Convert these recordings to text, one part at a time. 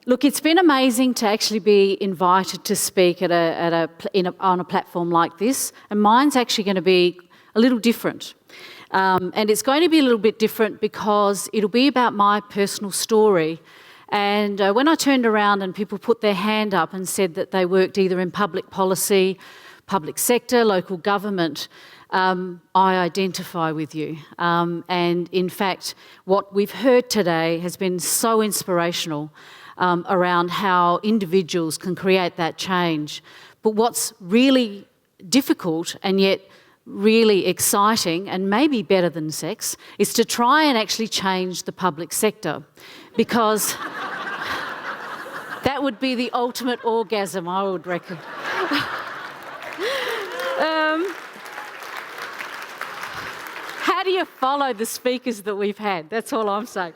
Look, it's been amazing to actually be invited to speak on a platform like this, and mine's actually going to be a little different. And it's going to be a little bit different because it'll be about my personal story. And when I turned around and people put their hand up and said that they worked either in public policy, public sector, local government, I identify with you. And in fact, what we've heard today has been so inspirational around how individuals can create that change. But what's really difficult and yet really exciting and maybe better than sex is to try and actually change the public sector, because that would be the ultimate orgasm, I would reckon. How do you follow the speakers that we've had? That's all I'm saying.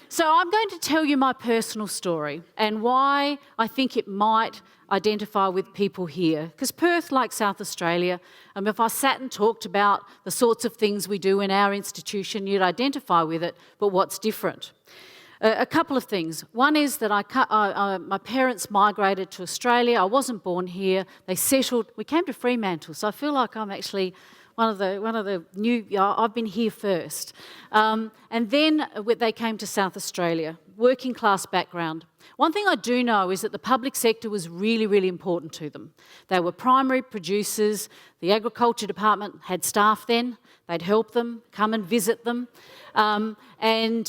So I'm going to tell you my personal story and why I think it might identify with people here. Because Perth, like South Australia, if I sat and talked about the sorts of things we do in our institution, you'd identify with it, but what's different? A couple of things. One is that my parents migrated to Australia. I wasn't born here. They settled. We came to Fremantle, so I feel like I'm actually one of the new. I've been here first, and then they came to South Australia, working class background. One thing I do know is that the public sector was really, really important to them. They were primary producers. The agriculture department had staff then. They'd help them, come and visit them. And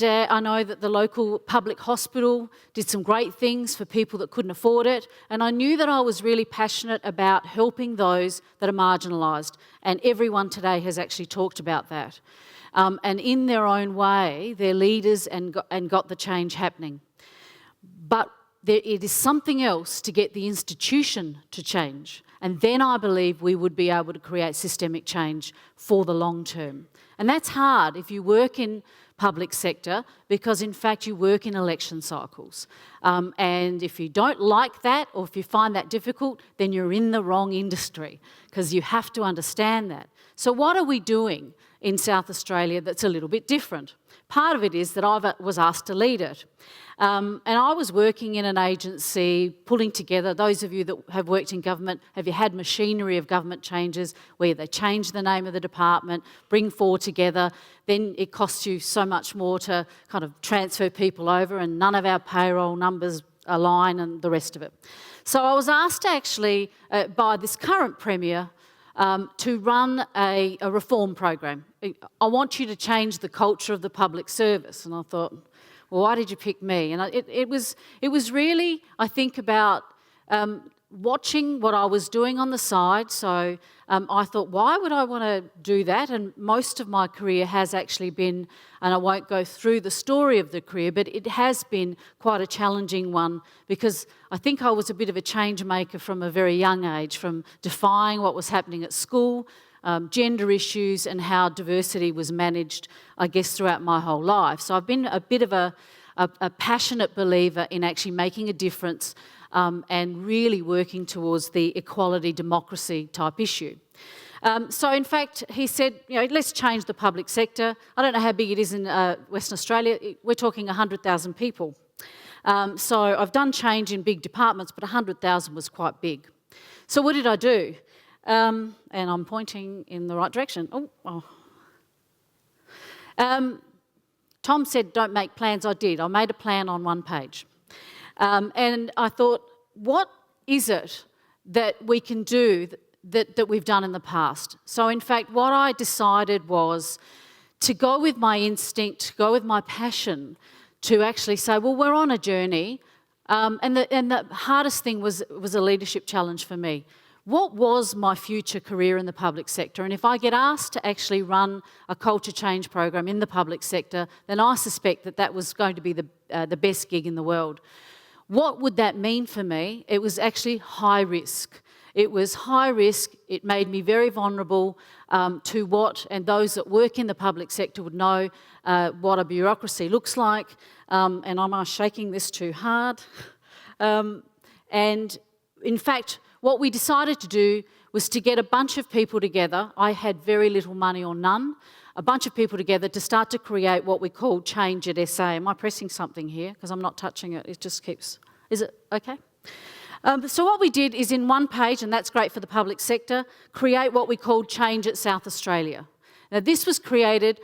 I know that the local public hospital did some great things for people that couldn't afford it. And I knew that I was really passionate about helping those that are marginalised. And everyone today has actually talked about that. And in their own way, they're leaders and got the change happening. But it is something else to get the institution to change. And then I believe we would be able to create systemic change for the long term. And that's hard if you work in public sector, because in fact you work in election cycles. And if you don't like that, or if you find that difficult, then you're in the wrong industry, because you have to understand that. So what are we doing in South Australia that's a little bit different? Part of it is that I was asked to lead it. And I was working in an agency, pulling together, those of you that have worked in government, have you had machinery of government changes where they change the name of the department, bring four together, then it costs you so much more to kind of transfer people over, and none of our payroll numbers align and the rest of it. So I was asked actually by this current Premier to run a reform program. I want you to change the culture of the public service. And I thought, well, why did you pick me? And it was really, I think, about watching what I was doing on the side. So I thought, why would I want to do that? And most of my career has actually been, and I won't go through the story of the career, but it has been quite a challenging one, because I think I was a bit of a change maker from a very young age, from defying what was happening at school, gender issues, and how diversity was managed, I guess, throughout my whole life. So I've been a bit of a passionate believer in actually making a difference and really working towards the equality, democracy type issue. So in fact, he said, let's change the public sector. I don't know how big it is in Western Australia. We're talking 100,000 people. So I've done change in big departments, but 100,000 was quite big. So what did I do? And I'm pointing in the right direction. Tom said, don't make plans. I did. I made a plan on one page. And I thought, what is it that we can do that we've done in the past? So in fact, what I decided was to go with my instinct, to go with my passion, to actually say, well, we're on a journey. And the hardest thing was a leadership challenge for me. What was my future career in the public sector? And if I get asked to actually run a culture change program in the public sector, then I suspect that was going to be the best gig in the world. What would that mean for me? It was actually high risk. It was high risk. It made me very vulnerable to what, and those that work in the public sector would know what a bureaucracy looks like. And am I shaking this too hard? And in fact, what we decided to do was to get a bunch of people together. I had very little money or none. A bunch of people together to start to create what we call Change at SA. Am I pressing something here? Because I'm not touching it. It just keeps... Is it okay? So what we did is in one page, and that's great for the public sector, create what we called Change at South Australia. Now this was created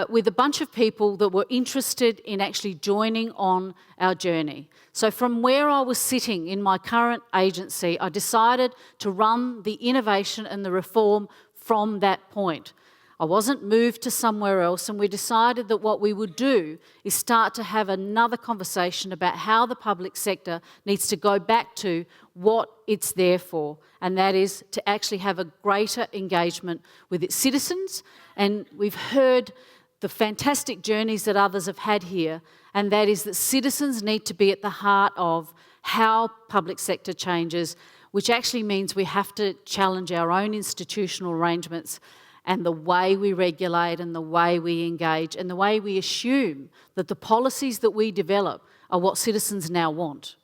with a bunch of people that were interested in actually joining on our journey. So from where I was sitting in my current agency, I decided to run the innovation and the reform from that point. I wasn't moved to somewhere else, and we decided that what we would do is start to have another conversation about how the public sector needs to go back to what it's there for, and that is to actually have a greater engagement with its citizens. And we've heard the fantastic journeys that others have had here, and that is that citizens need to be at the heart of how public sector changes, which actually means we have to challenge our own institutional arrangements and the way we regulate and the way we engage and the way we assume that the policies that we develop are what citizens now want.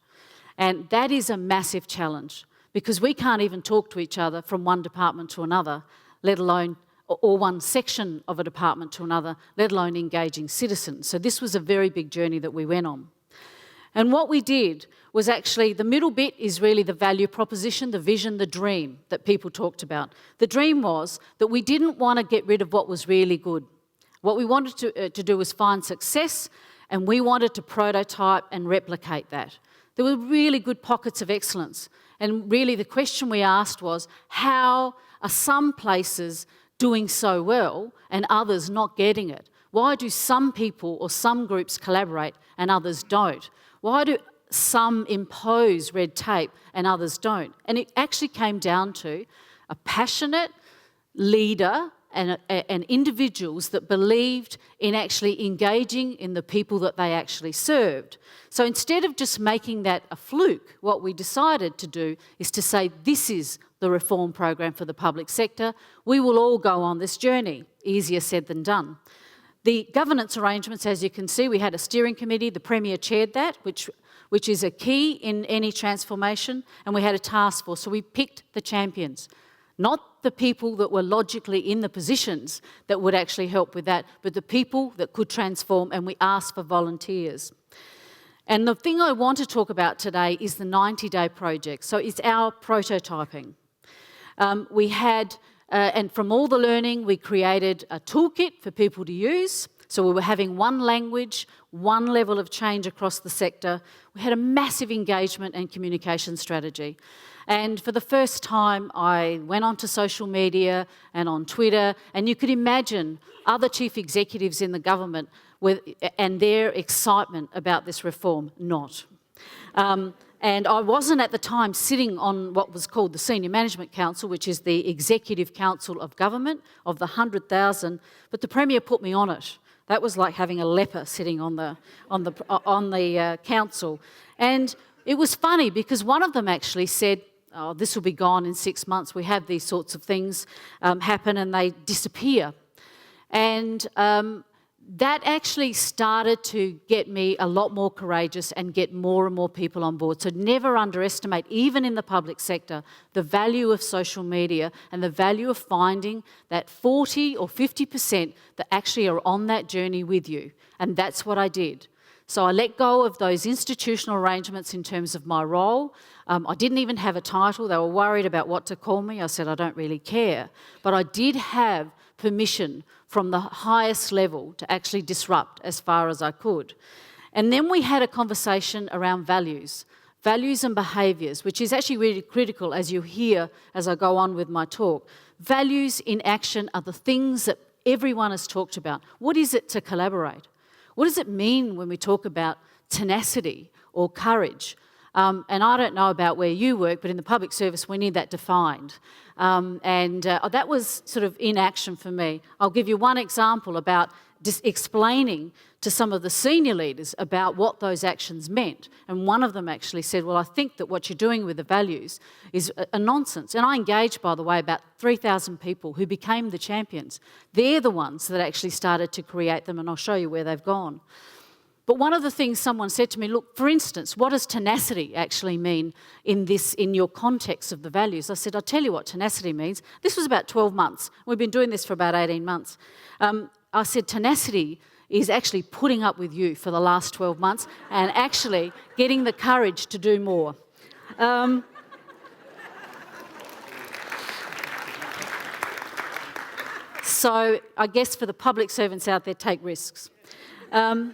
And that is a massive challenge, because we can't even talk to each other from one department to another, let alone, or one section of a department to another, let alone engaging citizens. So this was a very big journey that we went on. And what we did was actually, the middle bit is really the value proposition, the vision, the dream that people talked about. The dream was that we didn't want to get rid of what was really good. What we wanted to do was find success, and we wanted to prototype and replicate that. There were really good pockets of excellence. And really the question we asked was, how are some places doing so well and others not getting it? Why do some people or some groups collaborate and others don't? Why do some impose red tape and others don't? And it actually came down to a passionate leader and individuals that believed in actually engaging in the people that they actually served. So instead of just making that a fluke, what we decided to do is to say, this is the reform program for the public sector. We will all go on this journey. Easier said than done. The governance arrangements, as you can see, we had a steering committee. The Premier chaired that, which is a key in any transformation, and we had a task force. So we picked the champions, not the people that were logically in the positions that would actually help with that, but the people that could transform, and we asked for volunteers. And the thing I want to talk about today is the 90-day project. So it's our prototyping. We had, and from all the learning, we created a toolkit for people to use. So we were having one language, one level of change across the sector. We had a massive engagement and communication strategy. And for the first time, I went onto social media and on Twitter, and you could imagine other chief executives in the government and their excitement about this reform, not. And I wasn't at the time sitting on what was called the Senior Management Council, which is the Executive Council of Government of the 100,000, but the Premier put me on it. That was like having a leper sitting on the council. And it was funny because one of them actually said, oh, this will be gone in 6 months. We have these sorts of things happen and they disappear. And that actually started to get me a lot more courageous and get more and more people on board. So never underestimate, even in the public sector, the value of social media and the value of finding that 40 or 50% that actually are on that journey with you. And that's what I did. So I let go of those institutional arrangements in terms of my role. I didn't even have a title. They were worried about what to call me. I said, I don't really care. But I did have permission from the highest level to actually disrupt as far as I could. And then we had a conversation around values and behaviours, which is actually really critical as you hear as I go on with my talk. Values in action are the things that everyone has talked about. What is it to collaborate? What does it mean when we talk about tenacity or courage? And I don't know about where you work, but in the public service we need that defined. That was sort of in action for me. I'll give you one example about just explaining to some of the senior leaders about what those actions meant. And one of them actually said, well, I think that what you're doing with the values is a nonsense. And I engaged, by the way, about 3,000 people who became the champions. They're the ones that actually started to create them, and I'll show you where they've gone. But one of the things someone said to me, look, for instance, what does tenacity actually mean in your context of the values? I said, I'll tell you what tenacity means. This was about 12 months. We've been doing this for about 18 months. I said, tenacity is actually putting up with you for the last 12 months and actually getting the courage to do more. So I guess for the public servants out there, take risks. Now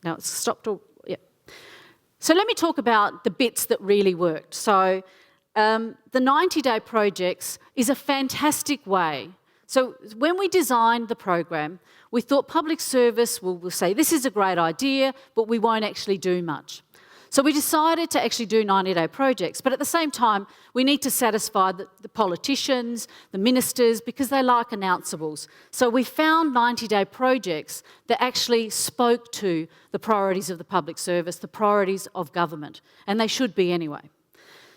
it's stopped. Yeah. So let me talk about the bits that really worked. So the 90-day projects is a fantastic way. So when we designed the program, we thought public service will say, this is a great idea, but we won't actually do much. So we decided to actually do 90-day projects, but at the same time, we need to satisfy the politicians, the ministers, because they like announceables. So we found 90-day projects that actually spoke to the priorities of the public service, the priorities of government, and they should be anyway.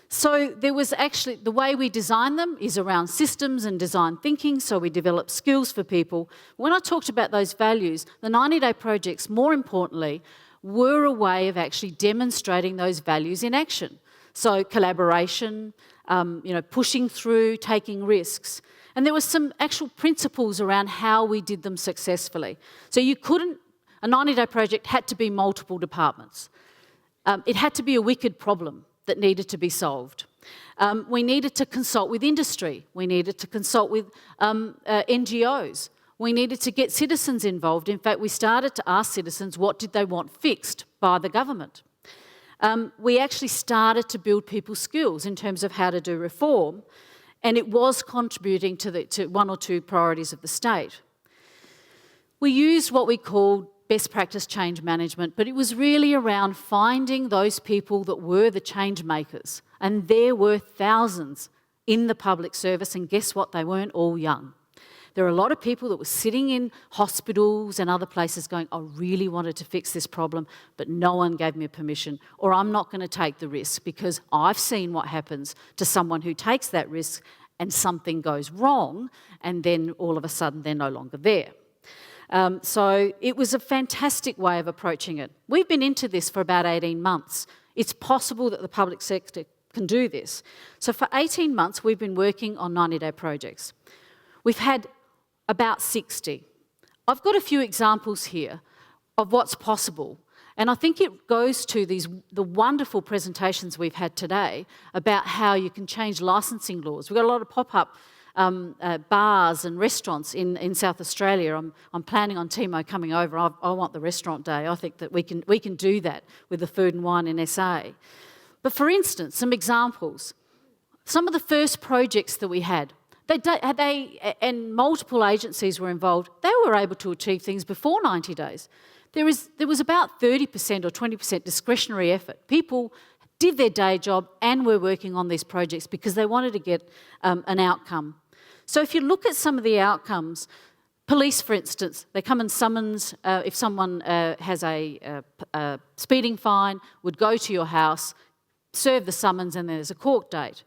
So there was actually, the way we design them is around systems and design thinking, so we develop skills for people. When I talked about those values, the 90-day projects, more importantly, were a way of actually demonstrating those values in action. So collaboration, pushing through, taking risks. And there were some actual principles around how we did them successfully. So a 90-day project had to be multiple departments. It had to be a wicked problem that needed to be solved. We needed to consult with industry. We needed to consult with NGOs. We needed to get citizens involved. In fact, we started to ask citizens what did they want fixed by the government. We actually started to build people's skills in terms of how to do reform, and it was contributing to one or two priorities of the state. We used what we called best practice change management, but it was really around finding those people that were the change makers, and there were thousands in the public service, and guess what? They weren't all young. There are a lot of people that were sitting in hospitals and other places going, I really wanted to fix this problem, but no one gave me permission, or I'm not going to take the risk because I've seen what happens to someone who takes that risk and something goes wrong, and then all of a sudden they're no longer there. So it was a fantastic way of approaching it. We've been into this for about 18 months. It's possible that the public sector can do this. So for 18 months, we've been working on 90-day projects. We've had about 60. I've got a few examples here of what's possible, and I think it goes to the wonderful presentations we've had today about how you can change licensing laws. We've got a lot of pop-up bars and restaurants in South Australia. I'm planning on Timo coming over. I want the restaurant day. I think that we can do that with the Food and Wine in SA. But for instance, some examples. Some of the first projects that we had, and multiple agencies were involved, they were able to achieve things before 90 days. There was about 30% or 20% discretionary effort. People did their day job and were working on these projects because they wanted to get an outcome. So if you look at some of the outcomes, police, for instance, they come and summons, if someone has a speeding fine, would go to your house, serve the summons, and there's a court date.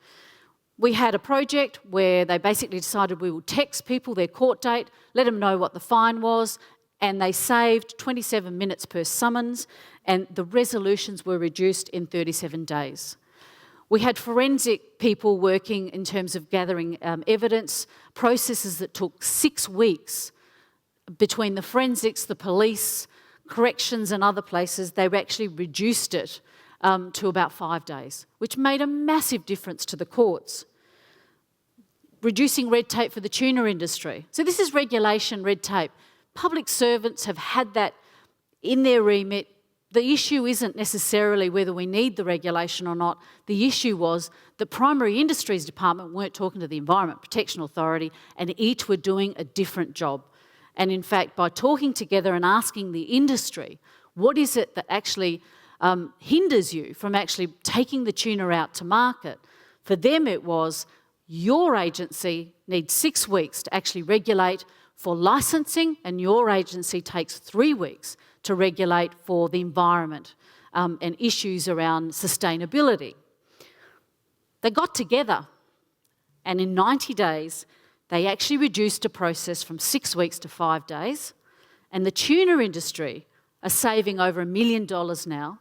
We had a project where they basically decided we would text people their court date, let them know what the fine was, and they saved 27 minutes per summons, and the resolutions were reduced in 37 days. We had forensic people working in terms of gathering evidence, processes that took 6 weeks between the forensics, the police, corrections and other places. They actually reduced it to about 5 days, which made a massive difference to the courts. Reducing red tape for the tuna industry. So this is regulation, red tape. Public servants have had that in their remit. The issue isn't necessarily whether we need the regulation or not. The issue was the Primary Industries Department weren't talking to the Environment Protection Authority, and each were doing a different job. And in fact, by talking together and asking the industry, what is it that actually hinders you from actually taking the tuna out to market? For them it was, your agency needs 6 weeks to actually regulate for licensing, and your agency takes 3 weeks to regulate for the environment and issues around sustainability. They got together, and in 90 days, they actually reduced a process from 6 weeks to 5 days, And the tuna industry are saving over $1 million now.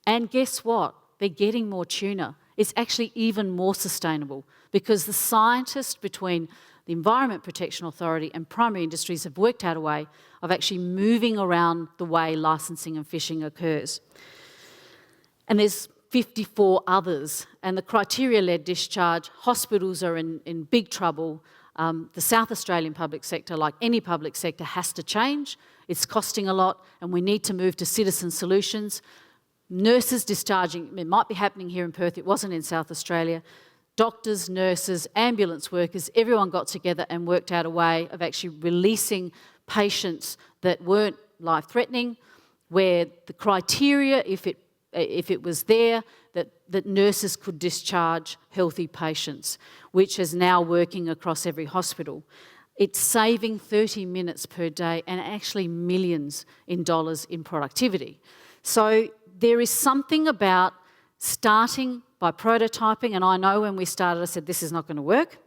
And guess what? They're getting more tuna. It's actually even more sustainable because the scientists between the Environment Protection Authority and primary industries have worked out a way of actually moving around the way licensing and fishing occurs. And there's 54 others, and the criteria-led discharge, hospitals are in big trouble. The South Australian public sector, like any public sector, has to change. It's costing a lot, and we need to move to citizen solutions. Nurses discharging, it might be happening here in Perth, it wasn't in South Australia. Doctors, nurses, ambulance workers, everyone got together and worked out a way of actually releasing patients that weren't life-threatening, where the criteria, if it was there, that nurses could discharge healthy patients, which is now working across every hospital. It's saving 30 minutes per day and actually millions in dollars in productivity. So there is something about starting by prototyping, and I know when we started I said this is not going to work.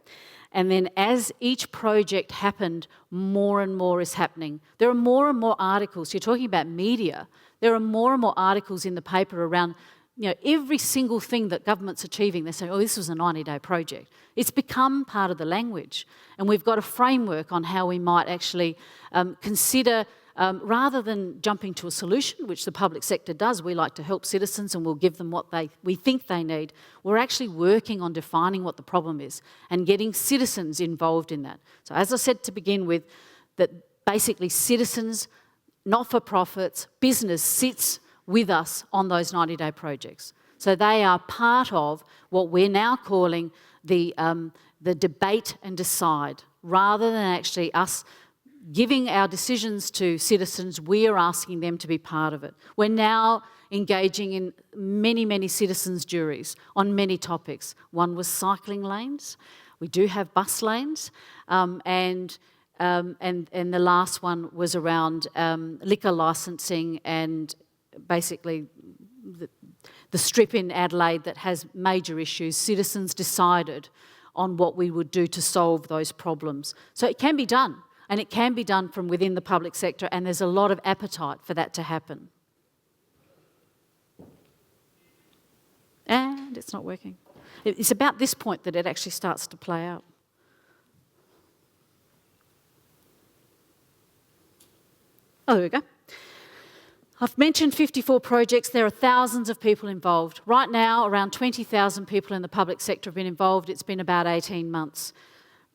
And then as each project happened, more and more is happening. There are more and more articles. You're talking about media. There are more and more articles in the paper around, every single thing that government's achieving. They say, oh, this was a 90-day project. It's become part of the language. And we've got a framework on how we might actually consider, rather than jumping to a solution, which the public sector does, we like to help citizens and we'll give them what we think they need. We're actually working on defining what the problem is and getting citizens involved in that. So as I said to begin with, that basically citizens, not-for-profits, business sits with us on those 90-day projects. So they are part of what we're now calling the debate and decide. Rather than actually us giving our decisions to citizens, we are asking them to be part of it. We're now engaging in many, many citizens' juries on many topics. One was cycling lanes. We do have bus lanes. And the last one was around liquor licensing and basically the strip in Adelaide that has major issues. Citizens decided on what we would do to solve those problems. So it can be done, and it can be done from within the public sector, and there's a lot of appetite for that to happen. And it's not working. It's about this point that it actually starts to play out. Oh, there we go. I've mentioned 54 projects. There are thousands of people involved. Right now, around 20,000 people in the public sector have been involved. It's been about 18 months.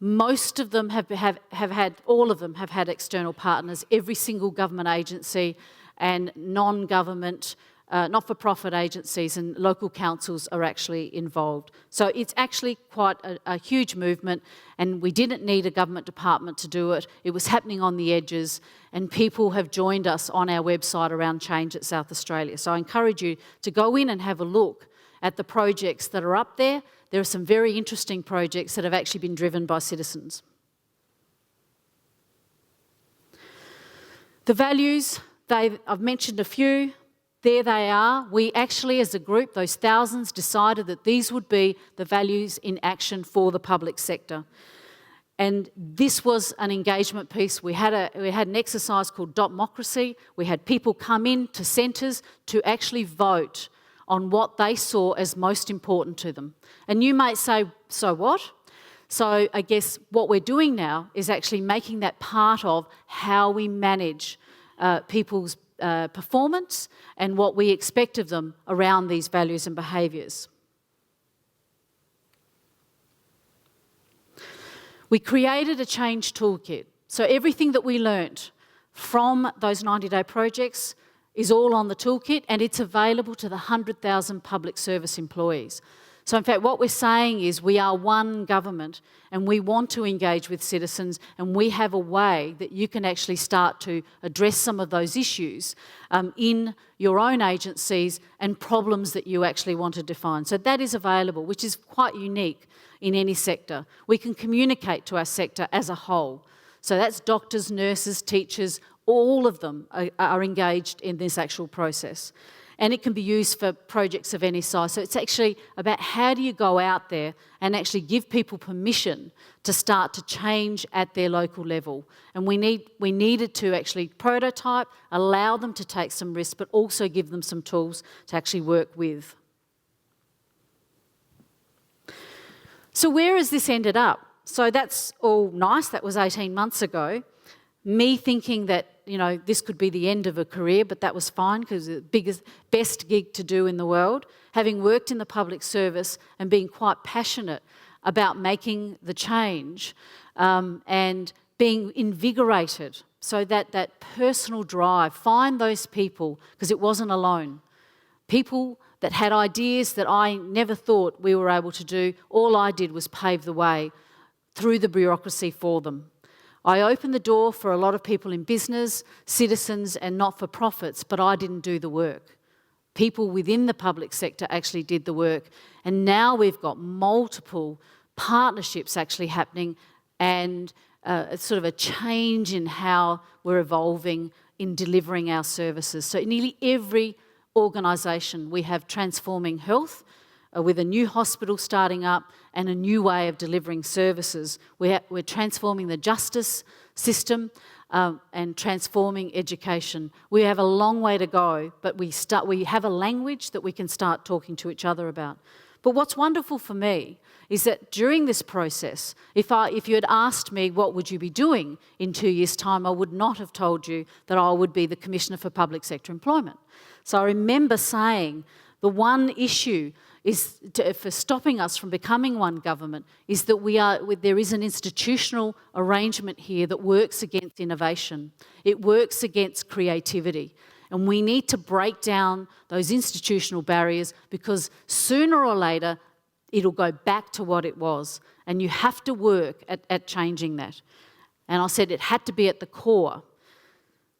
Most of them all of them have had external partners. Every single government agency and non-government, not-for-profit agencies and local councils are actually involved. So it's actually quite a huge movement, and we didn't need a government department to do it. It was happening on the edges, and people have joined us on our website around Change at South Australia. So I encourage you to go in and have a look at the projects that are up there. There are some very interesting projects that have actually been driven by citizens. The values, I've mentioned a few. There they are. We actually, as a group, those thousands, decided that these would be the values in action for the public sector. And this was an engagement piece. We had an exercise called Dotmocracy. We had people come in to centres to actually vote on what they saw as most important to them. And you might say, so what? So I guess what we're doing now is actually making that part of how we manage people's performance and what we expect of them around these values and behaviours. We created a change toolkit. So everything that we learnt from those 90-day projects is all on the toolkit, and it's available to the 100,000 public service employees. So in fact, what we're saying is we are one government and we want to engage with citizens, and we have a way that you can actually start to address some of those issues in your own agencies and problems that you actually want to define. So that is available, which is quite unique in any sector. We can communicate to our sector as a whole. So that's doctors, nurses, teachers, all of them are engaged in this actual process. And it can be used for projects of any size. So it's actually about how do you go out there and actually give people permission to start to change at their local level. And we needed to actually prototype, allow them to take some risks, but also give them some tools to actually work with. So where has this ended up? So that's all nice. That was 18 months ago. Me thinking that, this could be the end of a career, but that was fine because the biggest, best gig to do in the world. Having worked in the public service and being quite passionate about making the change and being invigorated. So that personal drive, find those people, because it wasn't alone. People that had ideas that I never thought we were able to do. All I did was pave the way through the bureaucracy for them. I opened the door for a lot of people in business, citizens and not-for-profits, but I didn't do the work. People within the public sector actually did the work. And now we've got multiple partnerships actually happening and it's sort of a change in how we're evolving in delivering our services. So nearly every organisation we have transforming health, with a new hospital starting up and a new way of delivering services. We're transforming the justice system and transforming education. We have a long way to go, but we have a language that we can start talking to each other about. But what's wonderful for me is that during this process, if you had asked me what would you be doing in 2 years' time, I would not have told you that I would be the Commissioner for Public Sector Employment. So I remember saying the one issue for stopping us from becoming one government is that there is an institutional arrangement here that works against innovation. It works against creativity. And we need to break down those institutional barriers because sooner or later it'll go back to what it was. And you have to work at changing that. And I said it had to be at the core.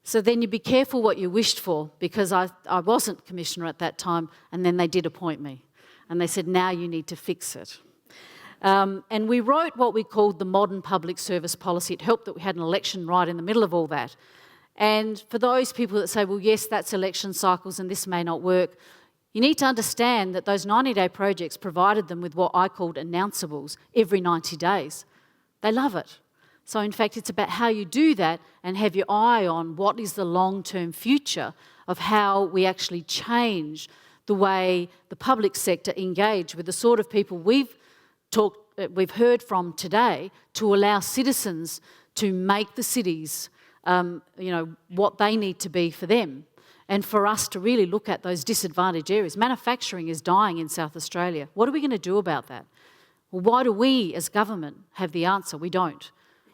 So then you be careful what you wished for, because I wasn't Commissioner at that time, and then they did appoint me. And they said, now you need to fix it. And we wrote what we called the modern public service policy. It helped that we had an election right in the middle of all that. And for those people that say, well, yes, that's election cycles and this may not work, you need to understand that those 90-day projects provided them with what I called announceables every 90 days. They love it. So in fact, it's about how you do that and have your eye on what is the long-term future of how we actually change the way the public sector engage with the sort of people we've heard from today to allow citizens to make the cities, what they need to be for them. And for us to really look at those disadvantaged areas. Manufacturing is dying in South Australia. What are we going to do about that? Well, why do we as government have the answer? We don't.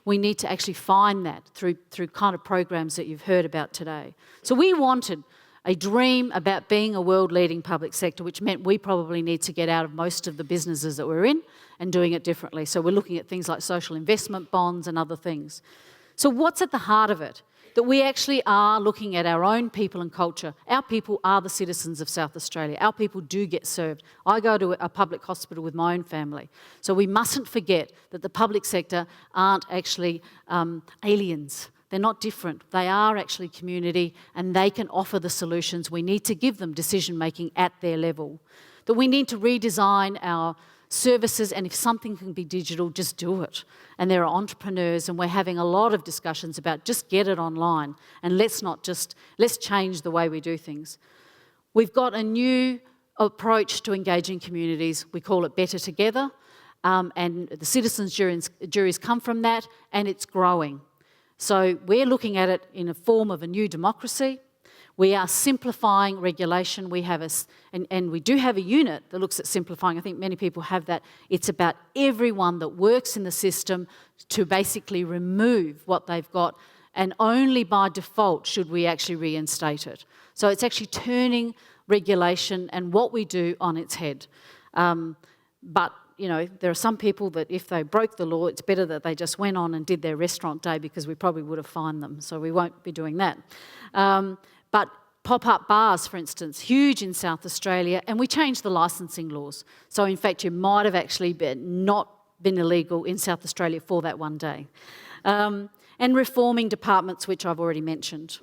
We need to actually find that through kind of programs that you've heard about today. So we wanted a dream about being a world-leading public sector, which meant we probably need to get out of most of the businesses that we're in and doing it differently. So we're looking at things like social investment bonds and other things. So what's at the heart of it? That we actually are looking at our own people and culture. Our people are the citizens of South Australia. Our people do get served. I go to a public hospital with my own family. So we mustn't forget that the public sector aren't actually aliens. They're not different. They are actually community and they can offer the solutions. We need to give them decision-making at their level. That we need to redesign our services, and if something can be digital, just do it. And there are entrepreneurs, and we're having a lot of discussions about just get it online and let's change the way we do things. We've got a new approach to engaging communities. We call it Better Together, and the citizens' juries come from that, and it's growing. So we're looking at it in a form of a new democracy. We are simplifying regulation. We have and we do have a unit that looks at simplifying. I think many people have that. It's about everyone that works in the system to basically remove what they've got, and only by default should we actually reinstate it. So it's actually turning regulation and what we do on its head. But there are some people that if they broke the law, it's better that they just went on and did their restaurant day, because we probably would have fined them. So we won't be doing that. But pop-up bars, for instance, huge in South Australia, and we changed the licensing laws. So in fact, you might have actually not been illegal in South Australia for that one day. And reforming departments, which I've already mentioned.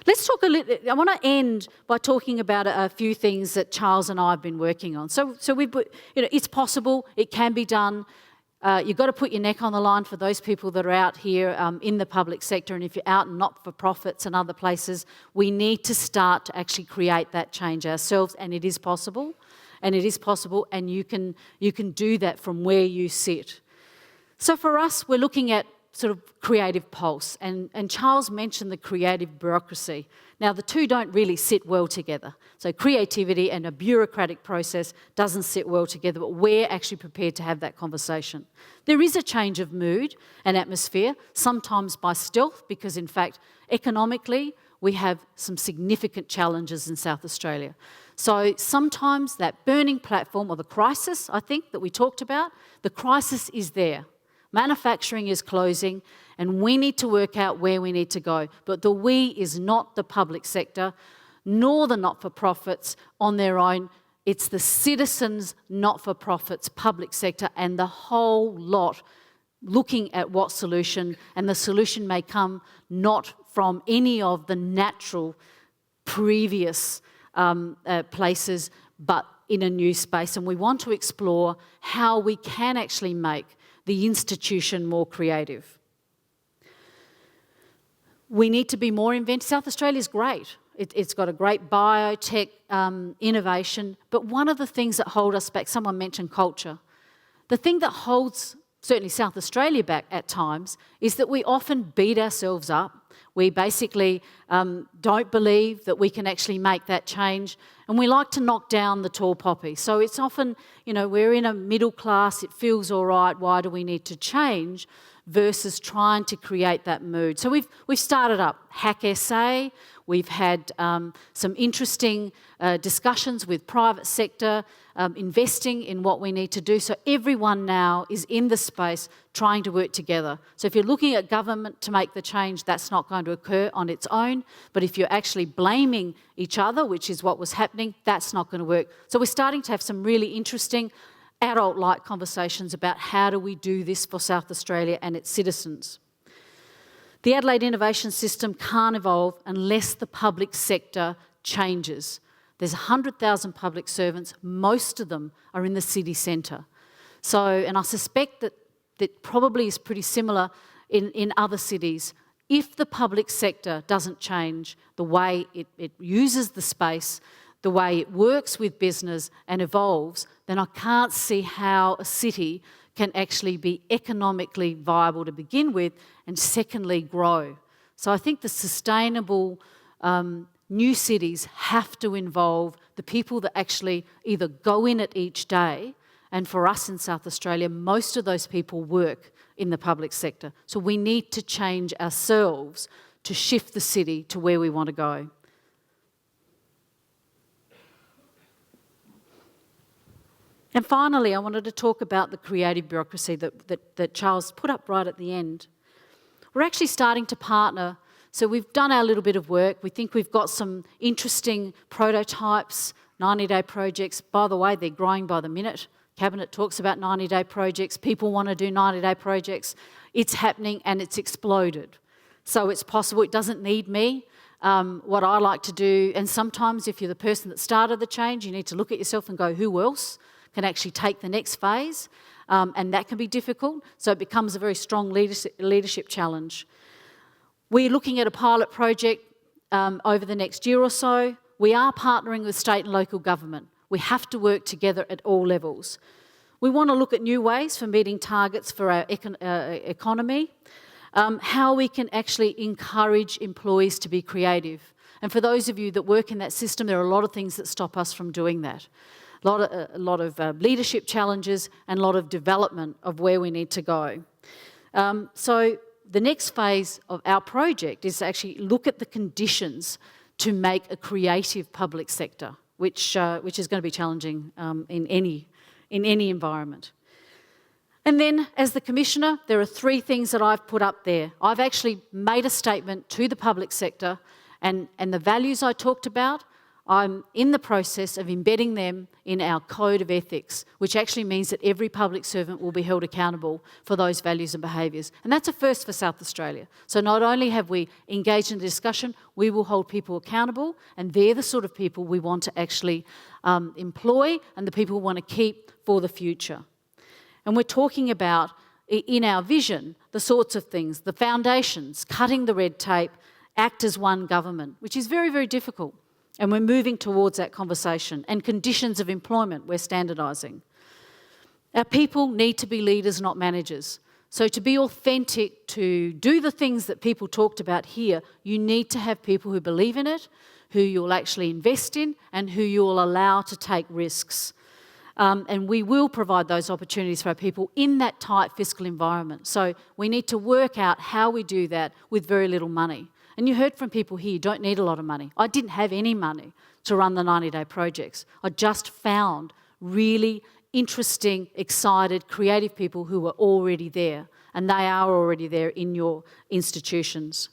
Let's talk a little. I want to end by talking about a few things that Charles and I have been working on. So it's possible. It can be done. You've got to put your neck on the line for those people that are out here in the public sector, and if you're out in not-for-profits and other places, we need to start to actually create that change ourselves, and it is possible. And it is possible, and you can do that from where you sit. So for us, we're looking at sort of creative pulse, and Charles mentioned the creative bureaucracy. Now, the two don't really sit well together. So creativity and a bureaucratic process doesn't sit well together, but we're actually prepared to have that conversation. There is a change of mood and atmosphere, sometimes by stealth, because in fact, economically, we have some significant challenges in South Australia. So sometimes that burning platform, or the crisis, I think, that we talked about, the crisis is there. Manufacturing is closing, and we need to work out where we need to go. But the we is not the public sector, nor the not-for-profits on their own. It's the citizens, not-for-profits, public sector, and the whole lot looking at what solution, and the solution may come not from any of the natural previous places, but in a new space. And we want to explore how we can actually make the institution more creative. We need to be more inventive. South Australia is great. It's got a great biotech innovation, but one of the things that hold us back, someone mentioned culture. The thing that holds certainly South Australia back at times is that we often beat ourselves up. We basically don't believe that we can actually make that change, and we like to knock down the tall poppy. So it's often, we're in a middle class, it feels all right, why do we need to change, versus trying to create that mood. So we've started up Hack SA, we've had some interesting discussions with private sector, investing in what we need to do. So everyone now is in the space trying to work together. So if you're looking at government to make the change, that's not going to occur on its own. But if you're actually blaming each other, which is what was happening, that's not going to work. So we're starting to have some really interesting adult-like conversations about how do we do this for South Australia and its citizens. The Adelaide Innovation System can't evolve unless the public sector changes. There's 100,000 public servants, most of them are in the city centre. So, and I suspect that probably is pretty similar in other cities. If the public sector doesn't change the way it uses the space, the way it works with business and evolves, then I can't see how a city can actually be economically viable to begin with, and secondly, grow. So I think the sustainable new cities have to involve the people that actually either go in it each day, and for us in South Australia, most of those people work in the public sector. So we need to change ourselves to shift the city to where we want to go. And finally, I wanted to talk about the creative bureaucracy that Charles put up right at the end. We're actually starting to partner. So we've done our little bit of work. We think we've got some interesting prototypes, 90-day projects. By the way, they're growing by the minute. Cabinet talks about 90-day projects. People want to do 90-day projects. It's happening and it's exploded. So it's possible. It doesn't need me. What I like to do, and sometimes if you're the person that started the change, you need to look at yourself and go, who else can actually take the next phase? And that can be difficult. So it becomes a very strong leadership challenge. We're looking at a pilot project over the next year or so. We are partnering with state and local government. We have to work together at all levels. We want to look at new ways for meeting targets for our economy, how we can actually encourage employees to be creative. And for those of you that work in that system, there are a lot of things that stop us from doing that. A lot of leadership challenges and a lot of development of where we need to go. So the next phase of our project is to actually look at the conditions to make a creative public sector, which is going to be challenging in any environment. And then, as the Commissioner, there are 3 things that I've put up there. I've actually made a statement to the public sector, and the values I talked about, I'm in the process of embedding them in our code of ethics, which actually means that every public servant will be held accountable for those values and behaviours. And that's a first for South Australia. So not only have we engaged in the discussion, we will hold people accountable, and they're the sort of people we want to actually employ and the people we want to keep for the future. And we're talking about, in our vision, the sorts of things, the foundations, cutting the red tape, act as one government, which is very, very difficult. And we're moving towards that conversation. And conditions of employment, we're standardising. Our people need to be leaders, not managers. So to be authentic, to do the things that people talked about here, you need to have people who believe in it, who you'll actually invest in, and who you'll allow to take risks. And we will provide those opportunities for our people in that tight fiscal environment. So we need to work out how we do that with very little money. And you heard from people here, you don't need a lot of money. I didn't have any money to run the 90-day projects. I just found really interesting, excited, creative people who were already there, and they are already there in your institutions.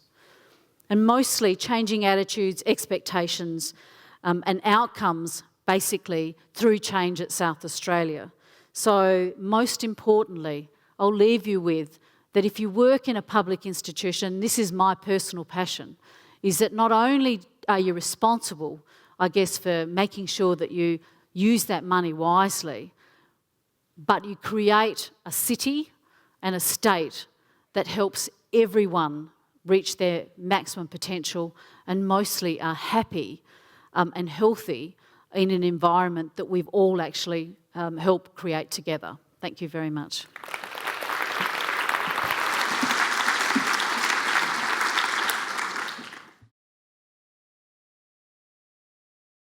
And mostly changing attitudes, expectations, and outcomes, basically, through change at South Australia. So most importantly, I'll leave you with that if you work in a public institution, this is my personal passion, is that not only are you responsible, I guess, for making sure that you use that money wisely, but you create a city and a state that helps everyone reach their maximum potential and mostly are happy and healthy in an environment that we've all actually helped create together. Thank you very much.